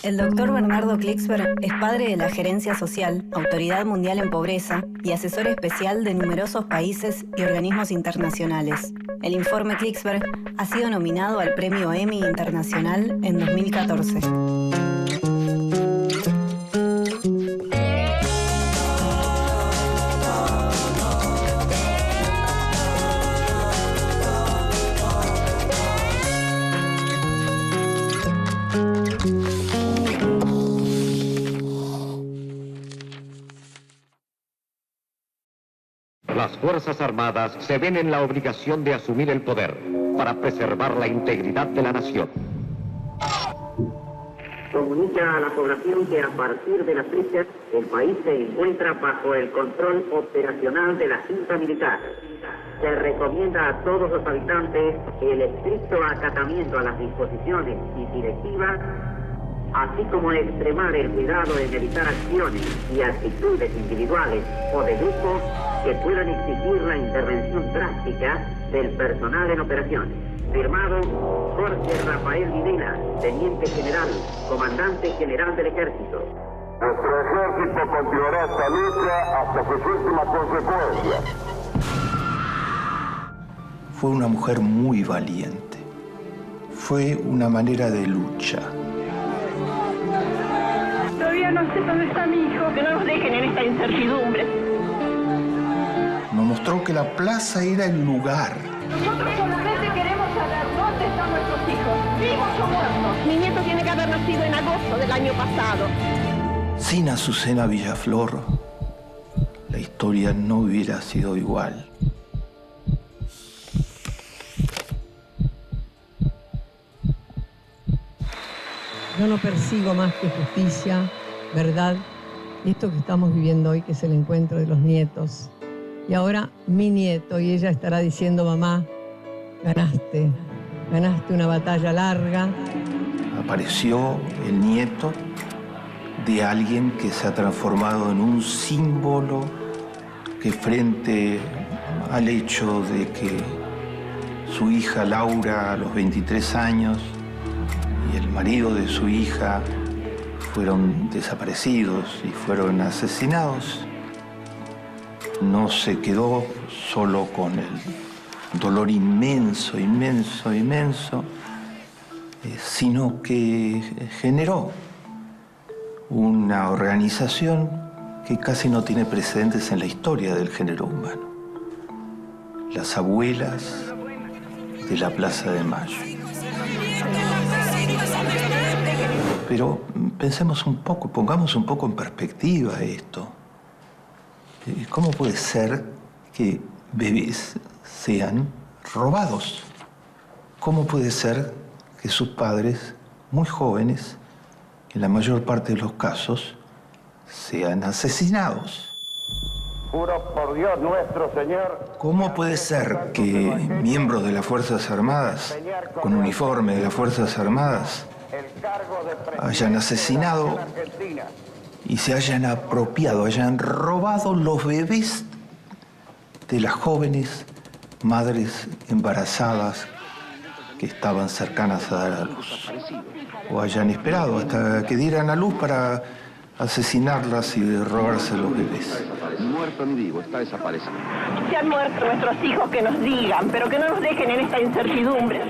El doctor Bernardo Klicksberg es padre de la Gerencia Social, Autoridad Mundial en Pobreza y asesor especial de numerosos países y organismos internacionales. El informe Klicksberg ha sido nominado al Premio Emmy Internacional en 2014. Las Fuerzas Armadas se ven en la obligación de asumir el poder para preservar la integridad de la nación. Comunica a la población que a partir de la fecha el país se encuentra bajo el control operacional de la Junta Militar. Se recomienda a todos los habitantes el estricto acatamiento a las disposiciones y directivas, así como extremar el cuidado en evitar acciones y actitudes individuales o de grupo que puedan exigir la intervención drástica del personal en operaciones. Firmado Jorge Rafael Videla, Teniente General, Comandante General del Ejército. Nuestro ejército continuará esta lucha hasta sus últimas consecuencias. Fue una mujer muy valiente. Fue una manera de lucha. Todavía no sé dónde está mi hijo. Que no nos dejen en esta incertidumbre. Nos mostró que la plaza era el lugar. Nosotros solamente queremos saber dónde están nuestros hijos, vivos o muertos. Mi nieto tiene que haber nacido en agosto del año pasado. Sin Azucena Villaflor, la historia no hubiera sido igual. Yo no persigo más que justicia, verdad, y esto que estamos viviendo hoy, que es el encuentro de los nietos. Y ahora mi nieto, y ella estará diciendo: mamá, ganaste una batalla larga. Apareció el nieto de alguien que se ha transformado en un símbolo que, frente al hecho de que su hija Laura, a los 23 años, y el marido de su hija fueron desaparecidos y fueron asesinados, no se quedó solo con el dolor inmenso, sino que generó una organización que casi no tiene precedentes en la historia del género humano. Las abuelas de la Plaza de Mayo. Pero pensemos un poco, pongamos un poco en perspectiva esto. ¿Cómo puede ser que bebés sean robados? ¿Cómo puede ser que sus padres, muy jóvenes, en la mayor parte de los casos, sean asesinados? Juro por Dios nuestro Señor. ¿Cómo puede ser que miembros de las Fuerzas Armadas, con uniforme de las Fuerzas Armadas, hayan asesinado y se hayan apropiado, hayan robado los bebés de las jóvenes madres embarazadas que estaban cercanas a dar a luz? O hayan esperado hasta que dieran a luz para asesinarlas y robarse los bebés. Muerto ni vivo, está desaparecido. Se han muerto nuestros hijos, que nos digan, pero que no nos dejen en esta incertidumbre.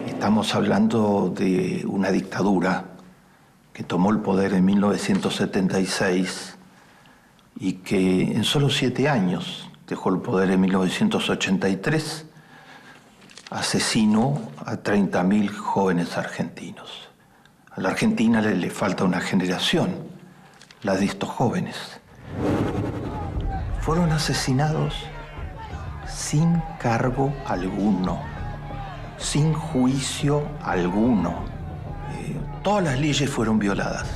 Estamos hablando de una dictadura que tomó el poder en 1976 y que en solo 7 años dejó el poder en 1983, asesinó a 30.000 jóvenes argentinos. A la Argentina le falta una generación, la de estos jóvenes. Fueron asesinados sin cargo alguno, sin juicio alguno. Todas las leyes fueron violadas.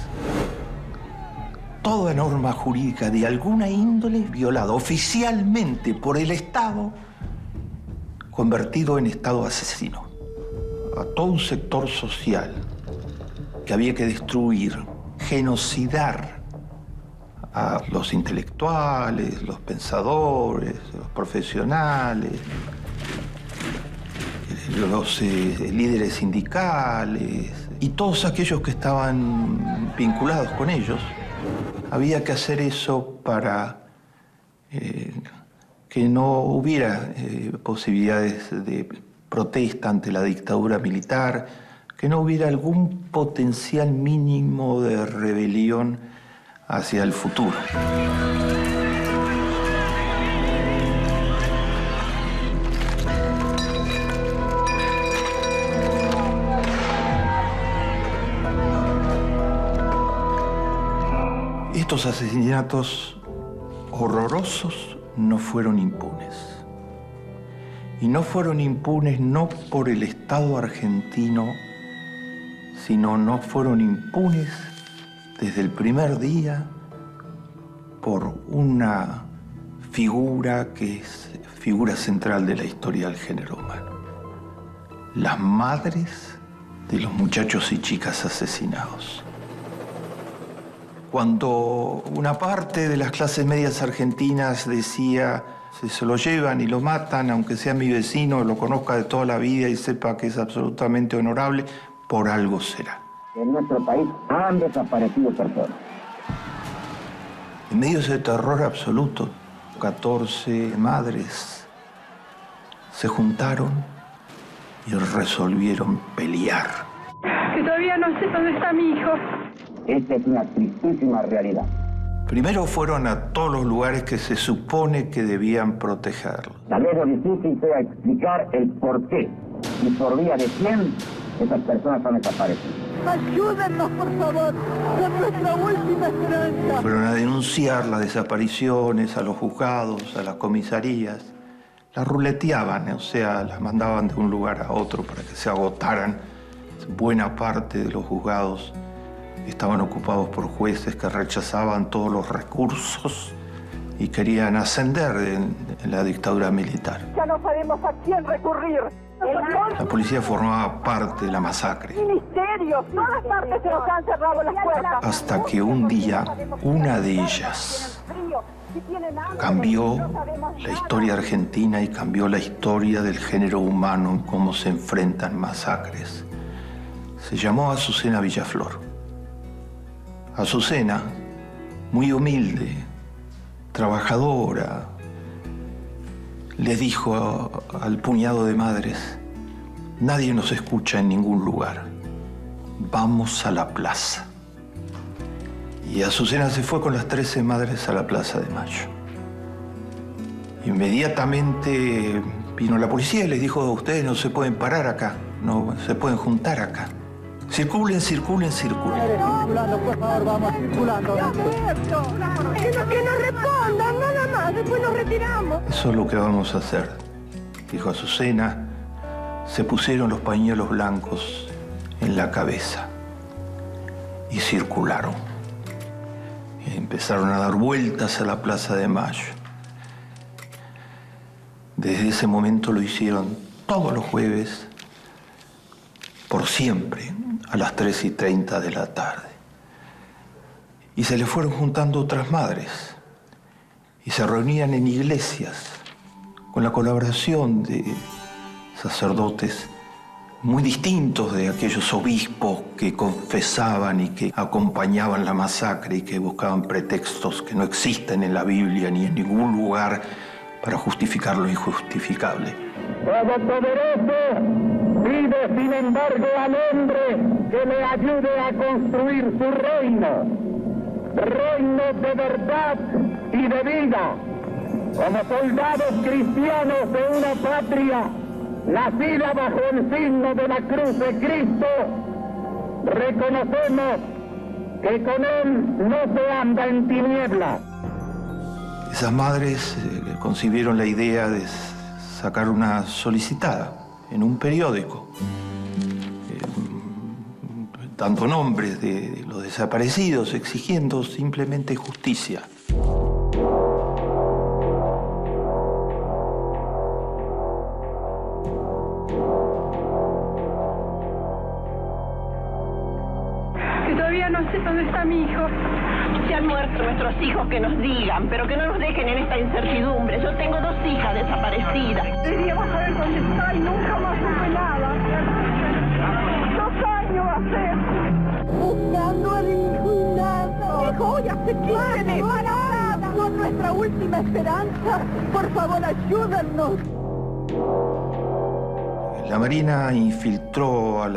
Toda norma jurídica de alguna índole violada oficialmente por el Estado, convertido en Estado asesino. A todo un sector social que había que destruir, genocidar a los intelectuales, los pensadores, los profesionales, los líderes sindicales, y todos aquellos que estaban vinculados con ellos. Había que hacer eso para que no hubiera posibilidades de protesta ante la dictadura militar, que no hubiera algún potencial mínimo de rebelión hacia el futuro. Estos asesinatos horrorosos no fueron impunes. Y no fueron impunes no por el Estado argentino, sino no fueron impunes desde el primer día por una figura que es figura central de la historia del género humano. Las madres de los muchachos y chicas asesinados. Cuando una parte de las clases medias argentinas decía, si se lo llevan y lo matan, aunque sea mi vecino, lo conozca de toda la vida y sepa que es absolutamente honorable, por algo será. En nuestro país han desaparecido personas. En medio de ese terror absoluto, 14 madres se juntaron y resolvieron pelear. Que todavía no sé dónde está mi hijo. Esta es una tristísima realidad. Primero fueron a todos los lugares que se supone que debían protegerlo. Tal vez lo difícil sea explicar el por qué y por vía de quién esas personas han desaparecido. Ayúdennos, por favor. Es nuestra última esperanza. Fueron a denunciar las desapariciones a los juzgados, a las comisarías. Las ruleteaban, o sea, las mandaban de un lugar a otro para que se agotaran. Buena parte de los juzgados estaban ocupados por jueces que rechazaban todos los recursos y querían ascender en la dictadura militar. Ya no sabemos a quién recurrir. La policía formaba parte de la masacre. Ministerios, todas partes se nos han cerrado las puertas. Hasta que un día, una de ellas cambió la historia argentina y cambió la historia del género humano en cómo se enfrentan masacres. Se llamó Azucena Villaflor. Azucena, muy humilde, trabajadora, le dijo al puñado de madres: nadie nos escucha en ningún lugar, vamos a la plaza. Y Azucena se fue con las 13 madres a la Plaza de Mayo. Inmediatamente vino la policía y les dijo: ustedes no se pueden parar acá, no se pueden juntar acá. Circulen, circulen, circulen. Circulando, por favor, vamos circulando. Que nos respondan, nada más, después nos retiramos. Eso es lo que vamos a hacer, dijo Azucena. Se pusieron los pañuelos blancos en la cabeza y circularon. Y empezaron a dar vueltas a la Plaza de Mayo. Desde ese momento lo hicieron todos los jueves, por siempre, a las 3:30 de la tarde. Y se le fueron juntando otras madres y se reunían en iglesias con la colaboración de sacerdotes muy distintos de aquellos obispos que confesaban y que acompañaban la masacre y que buscaban pretextos que no existen en la Biblia ni en ningún lugar para justificar lo injustificable. Todopoderoso pide, sin embargo, al hombre que le ayude a construir su reino de verdad y de vida, como soldados cristianos de una patria nacida bajo el signo de la cruz de Cristo. Reconocemos que con Él no se anda en tinieblas. Esas madres concibieron la idea de sacar una solicitada en un periódico, dando nombres de los desaparecidos, exigiendo simplemente justicia. Que todavía no sé dónde está mi hijo. Se han muerto nuestros hijos, que nos digan, pero que no nos dejen en esta incertidumbre. Yo tengo 2 hijas desaparecidas. Deberíamos saber dónde está y nunca más supe nada. 2 años hacer? Buscando al hijo y nada. Joyas se quieren nada. Son nuestra última esperanza. Por favor, ayúdennos. La Marina infiltró a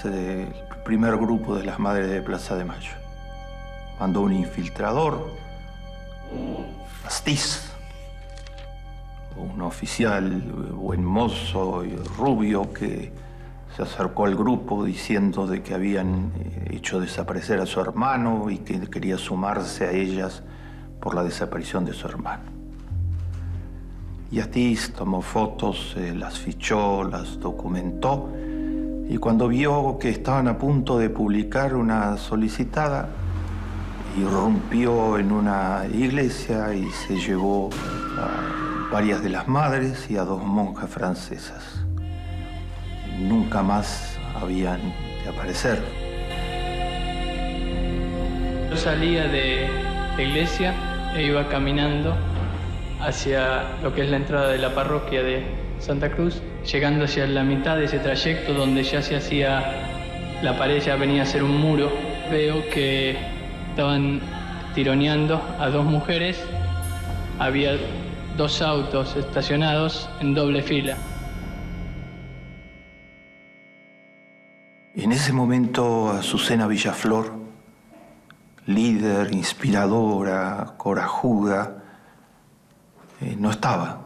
el primer grupo de las Madres de Plaza de Mayo. Mandó un infiltrador, Astiz, un oficial buen mozo y rubio que se acercó al grupo diciendo de que habían hecho desaparecer a su hermano y que quería sumarse a ellas por la desaparición de su hermano. Y Astiz tomó fotos, las fichó, las documentó, y cuando vio que estaban a punto de publicar una solicitada, irrumpió en una iglesia y se llevó a varias de las madres y a 2 monjas francesas. Nunca más habían de aparecer. Yo salía de la iglesia e iba caminando hacia lo que es la entrada de la parroquia de Santa Cruz, llegando hacia la mitad de ese trayecto donde ya se hacía la pared, ya venía a ser un muro. Veo que estaban tironeando a 2 mujeres, había 2 autos estacionados en doble fila. En ese momento, Azucena Villaflor, líder, inspiradora, corajuda, no estaba.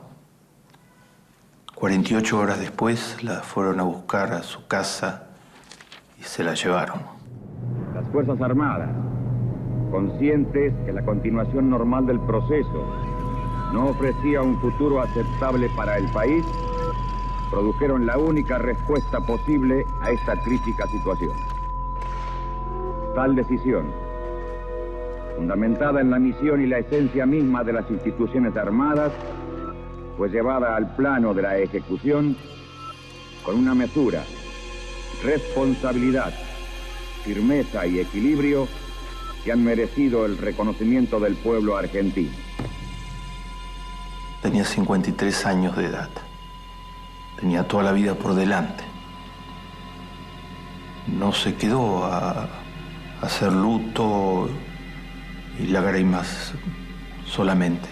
48 horas después la fueron a buscar a su casa y se la llevaron. Las Fuerzas Armadas, conscientes que la continuación normal del proceso no ofrecía un futuro aceptable para el país, produjeron la única respuesta posible a esta crítica situación. Tal decisión, fundamentada en la misión y la esencia misma de las instituciones armadas, fue llevada al plano de la ejecución con una mesura, responsabilidad, firmeza y equilibrio que han merecido el reconocimiento del pueblo argentino. Tenía 53 años de edad. Tenía toda la vida por delante. No se quedó a hacer luto y lágrimas solamente,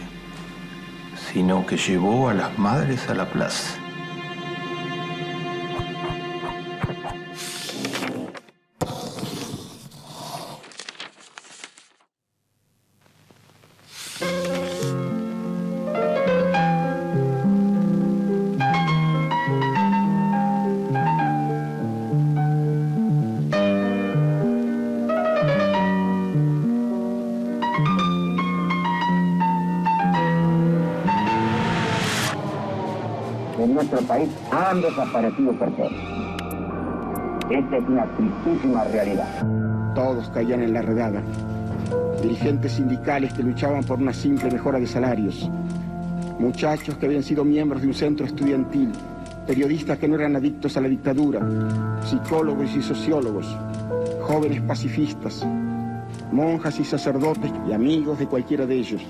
sino que llevó a las madres a la plaza. En nuestro país han desaparecido personas. Esta es una tristísima realidad. Todos caían en la redada. Dirigentes sindicales que luchaban por una simple mejora de salarios. Muchachos que habían sido miembros de un centro estudiantil. Periodistas que no eran adictos a la dictadura. Psicólogos y sociólogos. Jóvenes pacifistas. Monjas y sacerdotes y amigos de cualquiera de ellos.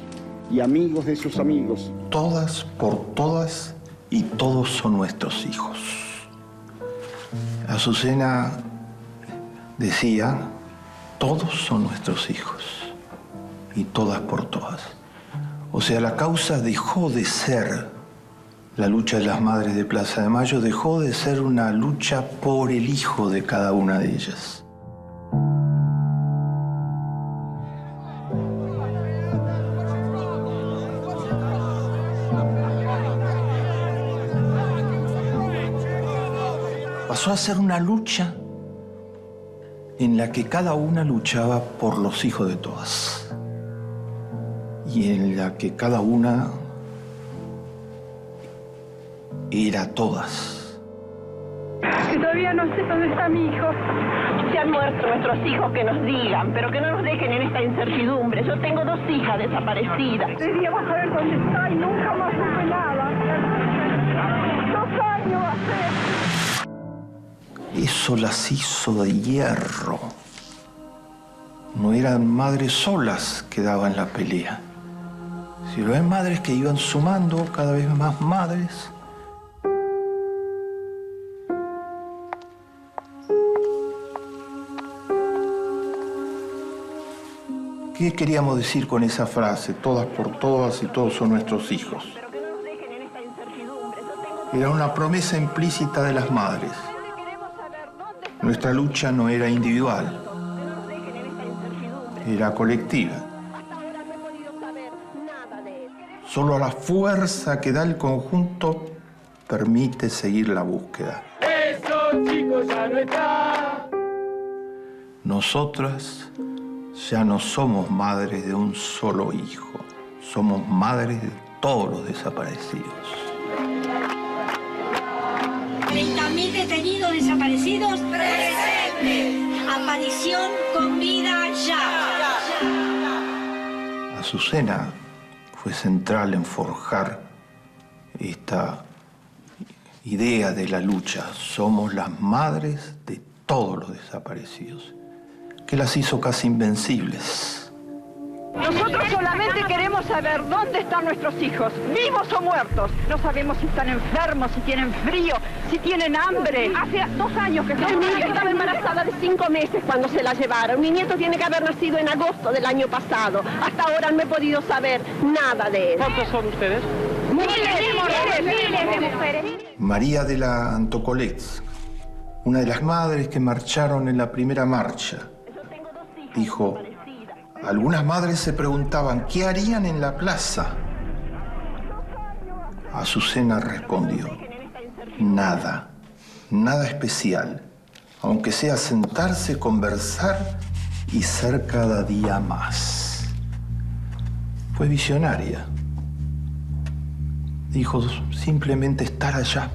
Y amigos de sus amigos. Todas por todas. Y todos son nuestros hijos. Azucena decía, todos son nuestros hijos, y todas por todas. O sea, la causa dejó de ser, la lucha de las Madres de Plaza de Mayo dejó de ser una lucha por el hijo de cada una de ellas. Pasó a ser una lucha en la que cada una luchaba por los hijos de todas. Y en la que cada una era todas. Que todavía no sé dónde está mi hijo. Se han muerto nuestros hijos, que nos digan, pero que no nos dejen en esta incertidumbre. Yo tengo 2 hijas desaparecidas. Deberíamos saber dónde está y nunca más supe nada. 2 años hace. Eso las hizo de hierro. No eran madres solas que daban la pelea, sino eran madres que iban sumando cada vez más madres. ¿Qué queríamos decir con esa frase? Todas por todas y todos son nuestros hijos. Era una promesa implícita de las madres. Nuestra lucha no era individual, era colectiva. Solo la fuerza que da el conjunto permite seguir la búsqueda. ¡Eso, chicos, ya no está! Nosotras ya no somos madres de un solo hijo, somos madres de todos los desaparecidos. 30.000 detenidos desaparecidos. ¡Presente! Aparición con vida ya. Azucena fue central en forjar esta idea de la lucha. Somos las madres de todos los desaparecidos, que las hizo casi invencibles. Nosotros solamente queremos saber dónde están nuestros hijos, vivos o muertos. No sabemos si están enfermos, si tienen frío, si tienen hambre. Hace 2 años que mi nieta estaba embarazada de 5 meses cuando se la llevaron. Mi nieto tiene que haber nacido en agosto del año pasado. Hasta ahora no he podido saber nada de él. ¿Cuántos son ustedes? Miles de mujeres. María de la Antocolets, una de las madres que marcharon en la primera marcha, dijo: algunas madres se preguntaban qué harían en la plaza. Azucena respondió: nada, nada especial, aunque sea sentarse, conversar y ser cada día más. Fue visionaria. Dijo simplemente estar allá,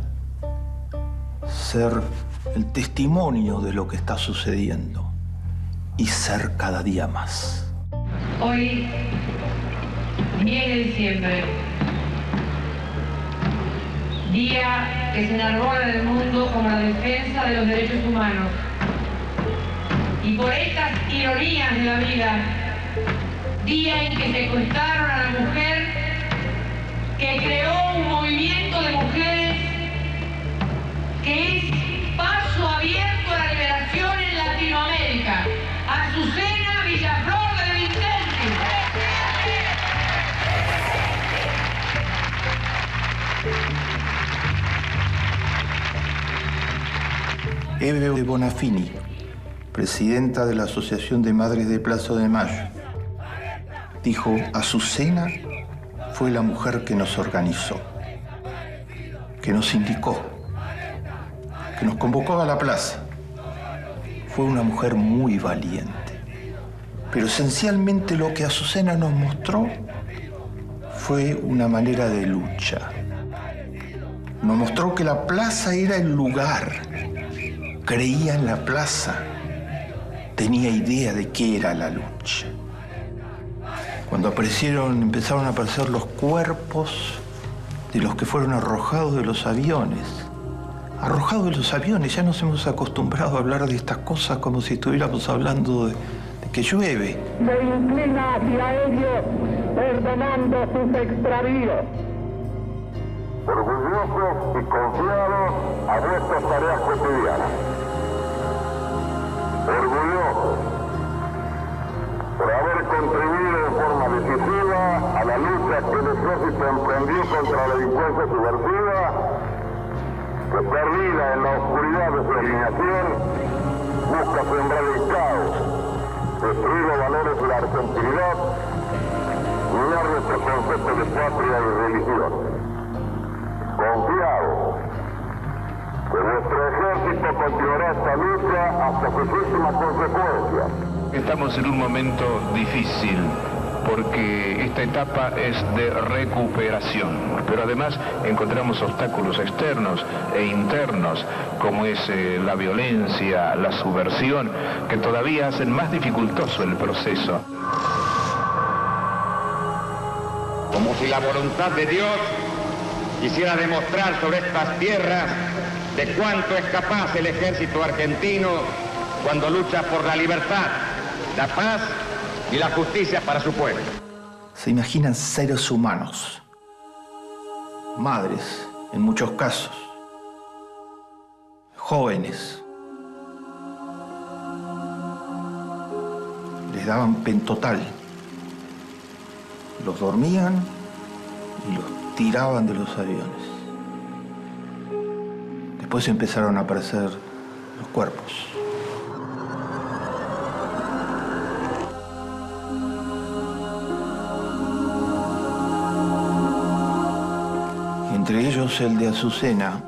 ser el testimonio de lo que está sucediendo y ser cada día más. Hoy, 10 de diciembre, día que se enarbola en el mundo como la defensa de los derechos humanos. Y por estas ironías de la vida, día en que secuestraron a la mujer que creó un movimiento de mujeres que es paso abierto a la liberación en Latinoamérica. Azucena Villaflor de Vicente. Eve Bonafini, presidenta de la Asociación de Madres de Plaza de Mayo, dijo: Azucena fue la mujer que nos organizó, que nos indicó, que nos convocó a la plaza. Fue una mujer muy valiente. Pero esencialmente lo que Azucena nos mostró fue una manera de lucha. Nos mostró que la plaza era el lugar. Creía en la plaza. Tenía idea de qué era la lucha. Cuando empezaron a aparecer los cuerpos de los que fueron arrojados de los aviones. Arrojados de los aviones, ya nos hemos acostumbrado a hablar de estas cosas como si estuviéramos hablando de que llueve. Se inclina hacia ellos, perdonando sus extravíos. Orgullosos y confiados a vuestras tareas cotidianas. Orgullosos por haber contribuido en forma decisiva a la lucha que el ejército emprendió contra la delincuencia subversiva, que perdida en la oscuridad de su alineación, busca sembrar el caos, destruir los valores de la argentinidad, minar nuestro concepto de patria y religión. Confiados que vuestro ejército continuará esta lucha hasta sus últimas consecuencias. Estamos en un momento difícil porque esta etapa es de recuperación, pero además encontramos obstáculos externos e internos, como es la violencia, la subversión, que todavía hacen más dificultoso el proceso. Como si la voluntad de Dios quisiera demostrar sobre estas tierras de cuánto es capaz el ejército argentino cuando lucha por la libertad, la paz y la justicia para su pueblo. Se imaginan seres humanos, madres en muchos casos, jóvenes. Les daban pentotal los dormían y los tiraban de los aviones. Después empezaron a aparecer los cuerpos. Entre ellos el de Azucena.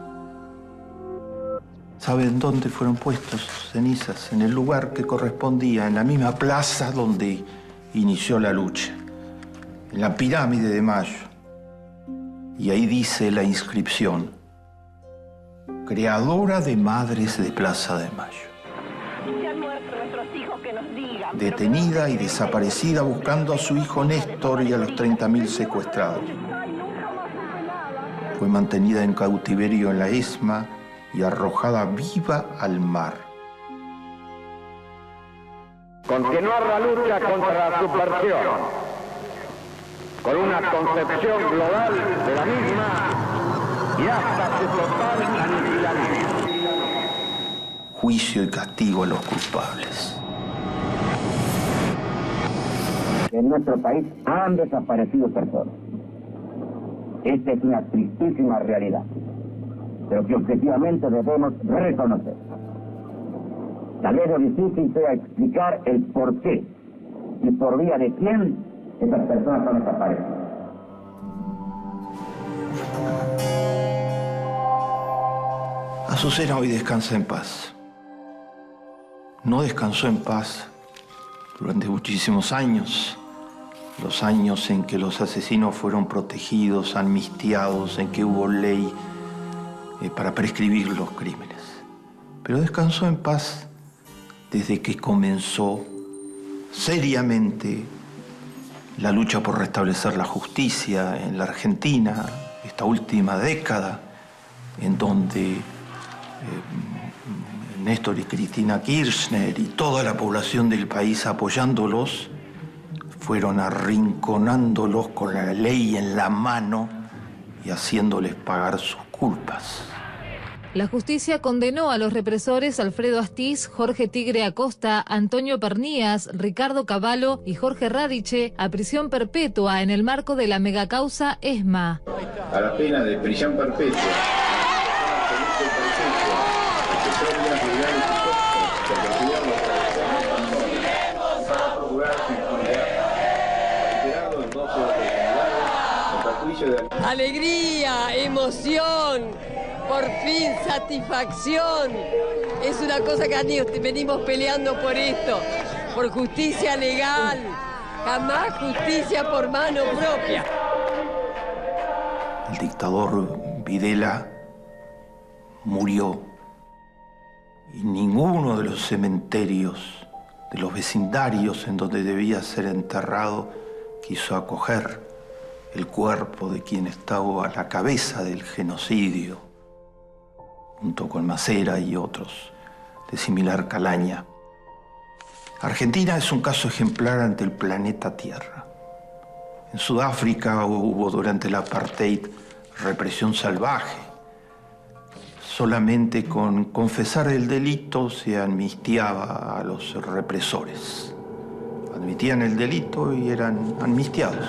¿Saben dónde fueron puestos cenizas? En el lugar que correspondía, en la misma plaza donde inició la lucha, en la Pirámide de Mayo. Y ahí dice la inscripción: creadora de madres de Plaza de Mayo. Detenida y desaparecida buscando a su hijo Néstor y a los 30.000 secuestrados. Fue mantenida en cautiverio en la ESMA y arrojada viva al mar. Continuar la lucha contra la subversión, con una concepción global de la misma y hasta su total aniquilación. Juicio y castigo a los culpables. En nuestro país han desaparecido personas. Esta es una tristísima realidad, pero que objetivamente debemos reconocer. Tal vez lo difícil sea explicar el por qué y por vía de quién esas personas han desaparecido. Azucena hoy descansa en paz. No descansó en paz durante muchísimos años. Los años en que los asesinos fueron protegidos, amnistiados, en que hubo ley para prescribir los crímenes. Pero descansó en paz desde que comenzó seriamente la lucha por restablecer la justicia en la Argentina, esta última década, en donde Néstor y Cristina Kirchner y toda la población del país apoyándolos, fueron arrinconándolos con la ley en la mano y haciéndoles pagar sus culpas. La justicia condenó a los represores Alfredo Astiz, Jorge Tigre Acosta, Antonio Pernías, Ricardo Cavallo y Jorge Radiche a prisión perpetua en el marco de la megacausa ESMA. A la pena de prisión perpetua. Alegría, emoción, por fin satisfacción. Es una cosa que venimos peleando por esto, por justicia legal, jamás justicia por mano propia. El dictador Videla murió y ninguno de los cementerios, de los vecindarios en donde debía ser enterrado, quiso acoger el cuerpo de quien estaba a la cabeza del genocidio, junto con Macera y otros de similar calaña. Argentina es un caso ejemplar ante el planeta Tierra. En Sudáfrica hubo durante el apartheid represión salvaje. Solamente con confesar el delito se amnistiaba a los represores. Admitían el delito y eran amnistiados.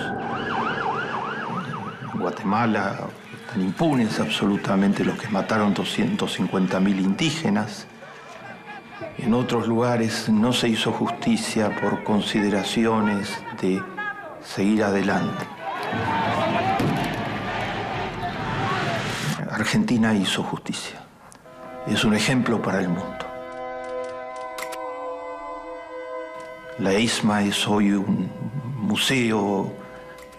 En Guatemala están impunes absolutamente los que mataron 250.000 indígenas. En otros lugares no se hizo justicia por consideraciones de seguir adelante. Argentina hizo justicia. Es un ejemplo para el mundo. La ESMA es hoy un museo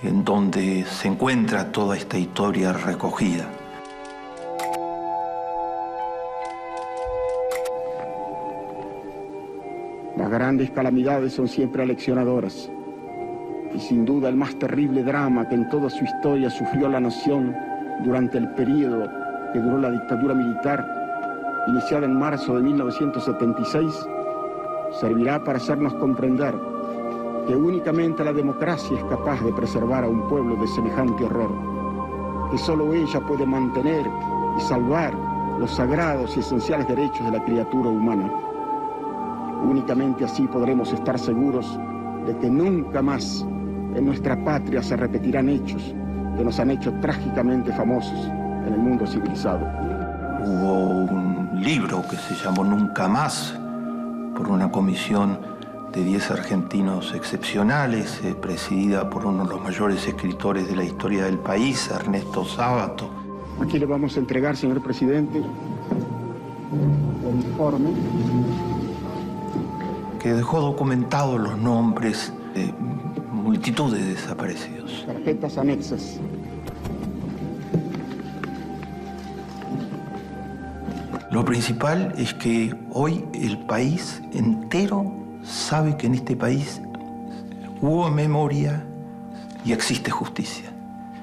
en donde se encuentra toda esta historia recogida. Las grandes calamidades son siempre aleccionadoras. Y sin duda el más terrible drama que en toda su historia sufrió la nación durante el periodo que duró la dictadura militar, iniciada en marzo de 1976, servirá para hacernos comprender que únicamente la democracia es capaz de preservar a un pueblo de semejante horror, que solo ella puede mantener y salvar los sagrados y esenciales derechos de la criatura humana. Únicamente así podremos estar seguros de que nunca más en nuestra patria se repetirán hechos que nos han hecho trágicamente famosos en el mundo civilizado. Hubo un libro que se llamó Nunca Más, por una comisión de 10 argentinos excepcionales, presidida por uno de los mayores escritores de la historia del país, Ernesto Sábato. Aquí le vamos a entregar, señor presidente, el informe que dejó documentados los nombres de multitud de desaparecidos. Tarjetas anexas. Lo principal es que hoy el país entero sabe que en este país hubo memoria y existe justicia,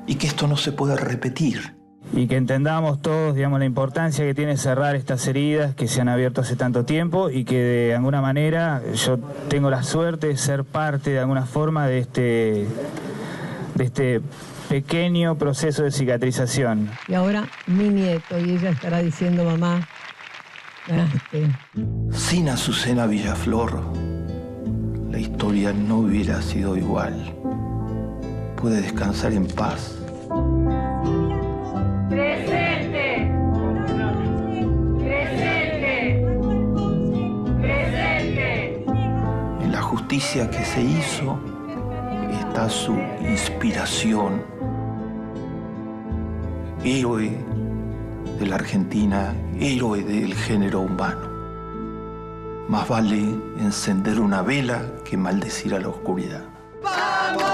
y que esto no se puede repetir. Y que entendamos todos, digamos, la importancia que tiene cerrar estas heridas que se han abierto hace tanto tiempo y que de alguna manera yo tengo la suerte de ser parte de alguna forma de este pequeño proceso de cicatrización. Y ahora mi nieto, y ella estará diciendo, mamá, ganaste. Sin Azucena Villaflor, la historia no hubiera sido igual. Puede descansar en paz. Presente. Presente. Presente. En la justicia que se hizo está su inspiración. Héroe de la Argentina, héroe del género humano. Más vale encender una vela que maldecir a la oscuridad. ¡Vamos!